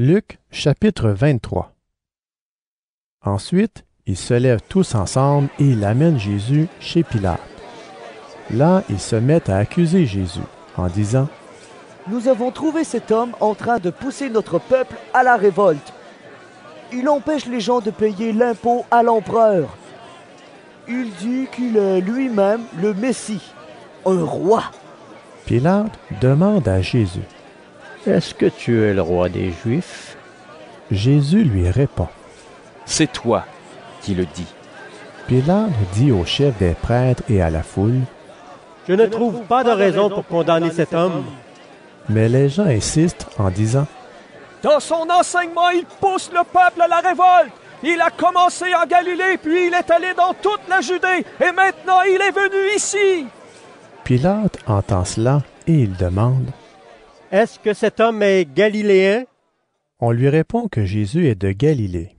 Luc, chapitre 23. Ensuite, ils se lèvent tous ensemble et ils amènent Jésus chez Pilate. Là, ils se mettent à accuser Jésus, en disant « Nous avons trouvé cet homme en train de pousser notre peuple à la révolte. Il empêche les gens de payer l'impôt à l'empereur. Il dit qu'il est lui-même le Messie, un roi. » Pilate demande à Jésus. « Est-ce que tu es le roi des Juifs? » Jésus lui répond. « C'est toi qui le dis. » Pilate dit au chef des prêtres et à la foule. « Je ne trouve pas de raison pour condamner cet homme. » Mais les gens insistent en disant. « Dans son enseignement, il pousse le peuple à la révolte. Il a commencé en Galilée, puis il est allé dans toute la Judée, et maintenant il est venu ici. » Pilate entend cela et il demande. « Est-ce que cet homme est galiléen? » On lui répond que Jésus est de Galilée.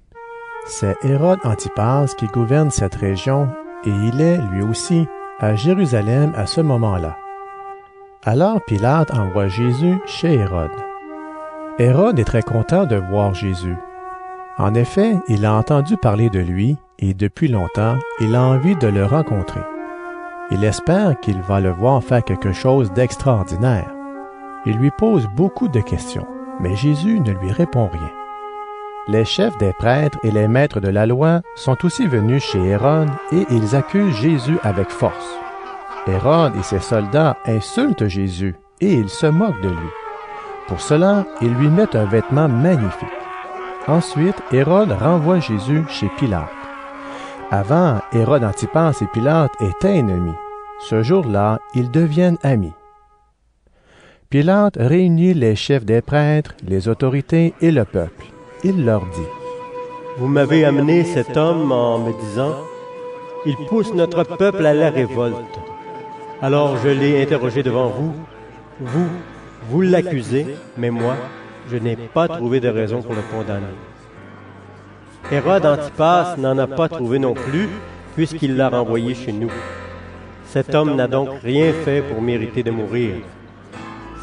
C'est Hérode Antipas qui gouverne cette région, et il est, lui aussi, à Jérusalem à ce moment-là. Alors Pilate envoie Jésus chez Hérode. Hérode est très content de voir Jésus. En effet, il a entendu parler de lui, et depuis longtemps, il a envie de le rencontrer. Il espère qu'il va le voir faire quelque chose d'extraordinaire. Il lui pose beaucoup de questions, mais Jésus ne lui répond rien. Les chefs des prêtres et les maîtres de la loi sont aussi venus chez Hérode et ils accusent Jésus avec force. Hérode et ses soldats insultent Jésus et ils se moquent de lui. Pour cela, ils lui mettent un vêtement magnifique. Ensuite, Hérode renvoie Jésus chez Pilate. Avant, Hérode Antipas et Pilate étaient ennemis. Ce jour-là, ils deviennent amis. Pilate réunit les chefs des prêtres, les autorités et le peuple. Il leur dit. « Vous m'avez amené cet homme en me disant, « Il pousse notre peuple à la révolte. » Alors je l'ai interrogé devant vous. Vous l'accusez, mais moi, je n'ai pas trouvé de raison pour le condamner. Hérode Antipas n'en a pas trouvé non plus, puisqu'il l'a renvoyé chez nous. Cet homme n'a donc rien fait pour mériter de mourir.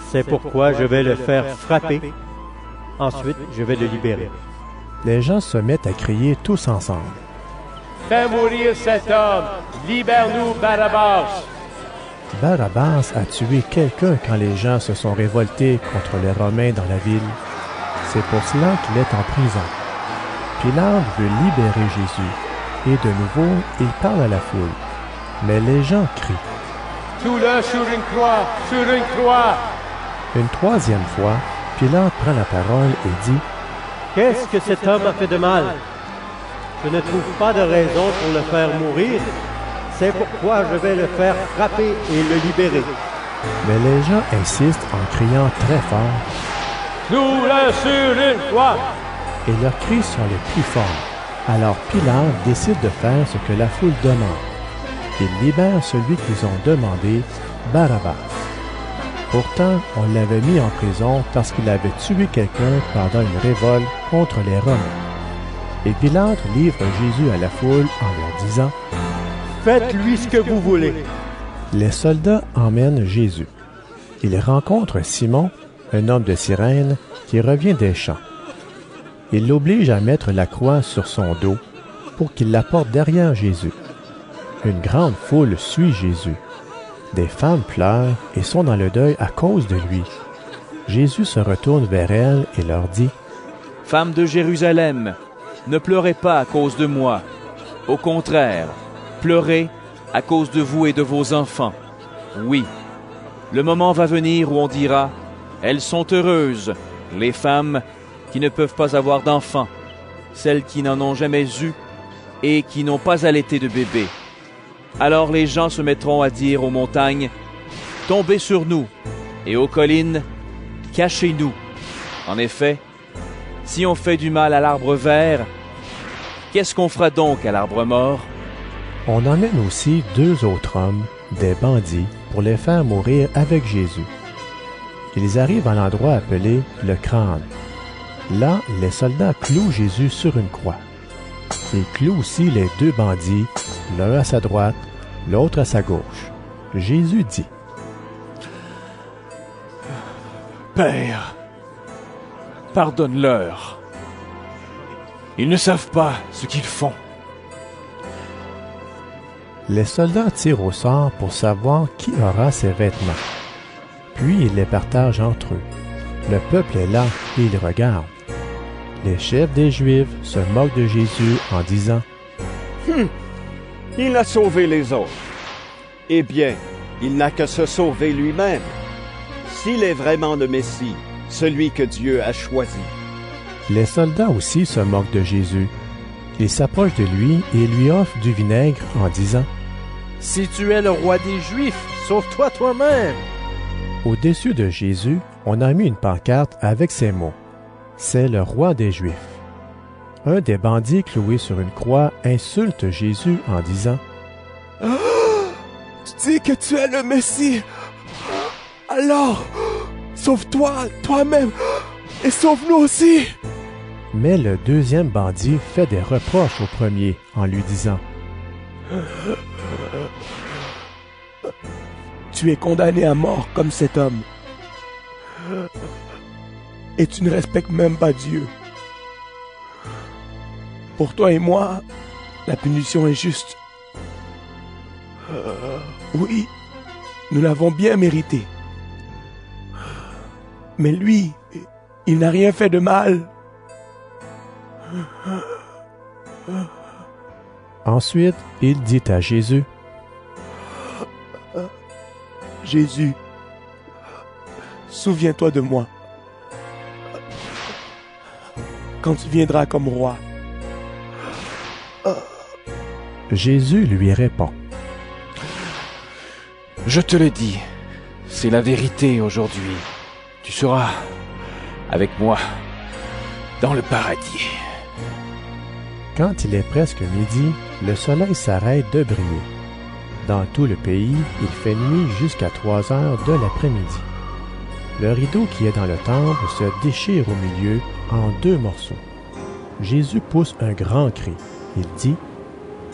C'est pourquoi je vais le faire frapper. Ensuite, je vais le libérer. » Les gens se mettent à crier tous ensemble. « Fais mourir cet homme! Libère-nous, Barabbas! » Barabbas a tué quelqu'un quand les gens se sont révoltés contre les Romains dans la ville. C'est pour cela qu'il est en prison. Pilate veut libérer Jésus, et de nouveau, il parle à la foule. Mais les gens crient. « Tue-le sur une croix! Sur une croix! » Une troisième fois, Pilate prend la parole et dit « Qu'est-ce que cet homme a fait de mal? Je ne trouve pas de raison pour le faire mourir. C'est pourquoi je vais le faire frapper et le libérer. » Mais les gens insistent en criant très fort. « Clous-le sur une croix! » Et leurs cris sont les plus forts. Alors Pilate décide de faire ce que la foule demande. Il libère celui qu'ils ont demandé, Barabbas. Pourtant, on l'avait mis en prison parce qu'il avait tué quelqu'un pendant une révolte contre les Romains. Et Pilate livre Jésus à la foule en leur disant « Faites-lui ce que vous voulez. » Les soldats emmènent Jésus. Ils rencontrent Simon, un homme de Cyrène, qui revient des champs. Ils l'obligent à mettre la croix sur son dos pour qu'il la porte derrière Jésus. Une grande foule suit Jésus. Des femmes pleurent et sont dans le deuil à cause de lui. Jésus se retourne vers elles et leur dit « Femmes de Jérusalem, ne pleurez pas à cause de moi. Au contraire, pleurez à cause de vous et de vos enfants. Oui, le moment va venir où on dira « Elles sont heureuses, les femmes qui ne peuvent pas avoir d'enfants, celles qui n'en ont jamais eu et qui n'ont pas allaité de bébé. » Alors les gens se mettront à dire aux montagnes, « Tombez sur nous » et aux collines, « Cachez-nous » En effet, si on fait du mal à l'arbre vert, qu'est-ce qu'on fera donc à l'arbre mort? On emmène aussi 2 autres hommes, des bandits, pour les faire mourir avec Jésus. Ils arrivent à l'endroit appelé le crâne. Là, les soldats clouent Jésus sur une croix. Ils clouent aussi les 2 bandits, l'un à sa droite, l'autre à sa gauche. Jésus dit, « Père, Pardonne-leur. Ils ne savent pas ce qu'ils font. Les soldats tirent au sort pour savoir qui aura ces vêtements. Puis ils les partagent entre eux. Le peuple est là et il regarde. Les chefs des Juifs se moquent de Jésus en disant « Il a sauvé les autres. Eh bien, il n'a qu'à se sauver lui-même, s'il est vraiment le Messie, celui que Dieu a choisi. » Les soldats aussi se moquent de Jésus. Ils s'approchent de lui et lui offrent du vinaigre en disant « Si tu es le roi des Juifs, sauve-toi toi-même. » Au-dessus de Jésus, on a mis une pancarte avec ces mots. C'est le roi des Juifs. Un des bandits cloués sur une croix insulte Jésus en disant « Tu dis que tu es le Messie. Alors, sauve-toi toi-même et sauve-nous aussi. » Mais le deuxième bandit fait des reproches au premier en lui disant « Tu es condamné à mort comme cet homme. Et tu ne respectes même pas Dieu. Pour toi et moi, la punition est juste. Oui, nous l'avons bien mérité. Mais lui, il n'a rien fait de mal. » Ensuite, il dit à Jésus « Jésus, souviens-toi de moi quand tu viendras comme roi. » Jésus lui répond « Je te le dis, c'est la vérité aujourd'hui. Tu seras avec moi dans le paradis. » Quand il est presque midi, le soleil s'arrête de briller. Dans tout le pays, il fait nuit jusqu'à 3 heures de l'après-midi. Le rideau qui est dans le temple se déchire au milieu en 2 morceaux. Jésus pousse un grand cri. Il dit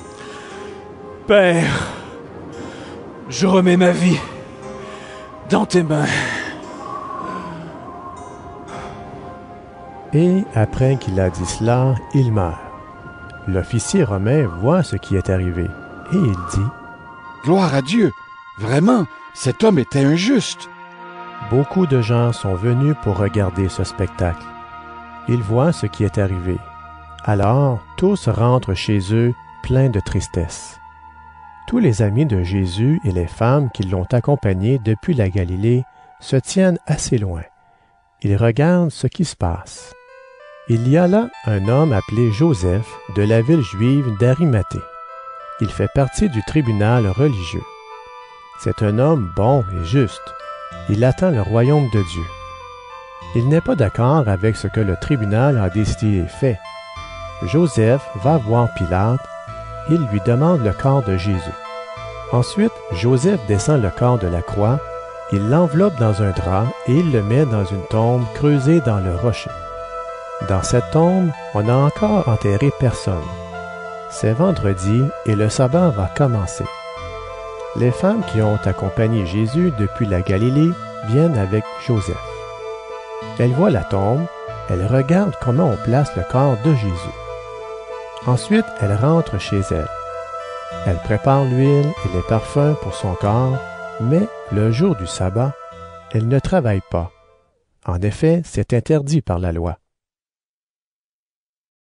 « Père, je remets ma vie dans tes mains. » Et après qu'il a dit cela, il meurt. L'officier romain voit ce qui est arrivé, et il dit « Gloire à Dieu! Vraiment, cet homme était injuste. » Beaucoup de gens sont venus pour regarder ce spectacle. Ils voient ce qui est arrivé. Alors, tous rentrent chez eux, pleins de tristesse. Tous les amis de Jésus et les femmes qui l'ont accompagné depuis la Galilée se tiennent assez loin. Ils regardent ce qui se passe. Il y a là un homme appelé Joseph de la ville juive d'Arimathée. Il fait partie du tribunal religieux. C'est un homme bon et juste. Il attend le royaume de Dieu. Il n'est pas d'accord avec ce que le tribunal a décidé et fait. Joseph va voir Pilate. Il lui demande le corps de Jésus. Ensuite, Joseph descend le corps de la croix. Il l'enveloppe dans un drap et il le met dans une tombe creusée dans le rocher. Dans cette tombe, on n'a encore enterré personne. C'est vendredi et le sabbat va commencer. Les femmes qui ont accompagné Jésus depuis la Galilée viennent avec Joseph. Elles voient la tombe, elles regardent comment on place le corps de Jésus. Ensuite, elles rentrent chez elles. Elles préparent l'huile et les parfums pour son corps, mais le jour du sabbat, elles ne travaillent pas. En effet, c'est interdit par la loi.